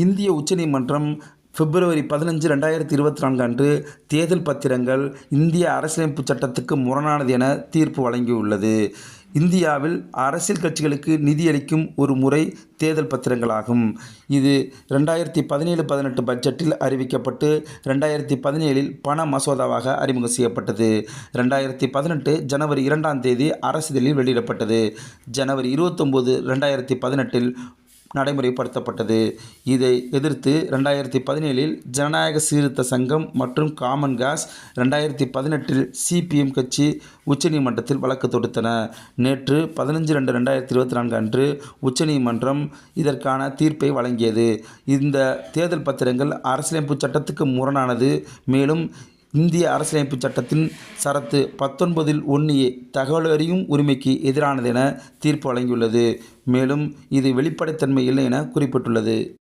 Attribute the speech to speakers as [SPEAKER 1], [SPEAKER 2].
[SPEAKER 1] இந்திய உச்சநீதிமன்றம் பிப்ரவரி 15, 2024 அன்று தேர்தல் பத்திரங்கள் இந்திய அரசியலமைப்புச் சட்டத்துக்கு முரணானது என தீர்ப்பு வழங்கியுள்ளது. இந்தியாவில் அரசியல் கட்சிகளுக்கு நிதியளிக்கும் ஒரு முறை தேர்தல் பத்திரங்களாகும். இது 2017-18 பட்ஜெட்டில் அறிவிக்கப்பட்டு 2017இல் பண மசோதாவாக அறிமுகம் செய்யப்பட்டது. 2018 ஜனவரி 2ஆம் தேதி அரசிதழில் வெளியிடப்பட்டது. ஜனவரி 29, 2018இல் நடைமுறைப்படுத்தப்பட்டது. இதை எதிர்த்து 2017இல் ஜனநாயக சீர்திருத்த சங்கம் மற்றும் காமன் காஸ், 2018இல் சிபிஎம் கட்சி உச்சநீதிமன்றத்தில் வழக்கு தொடுத்தன. நேற்று 15/2/2024 அன்று உச்சநீதிமன்றம் இதற்கான தீர்ப்பை வழங்கியது. இந்த தேர்தல் பத்திரங்கள் அரசியலமைப்புச் சட்டத்துக்கு முரணானது. மேலும் இந்திய அரசியலமைப்புச் சட்டத்தின் சரத்து 19(1)A தகவல் அறியும் உரிமைக்கு எதிரானது என தீர்ப்பு வழங்கியுள்ளது. மேலும் இது வெளிப்படைத்தன்மை இல்லை என குறிப்பிட்டுள்ளது.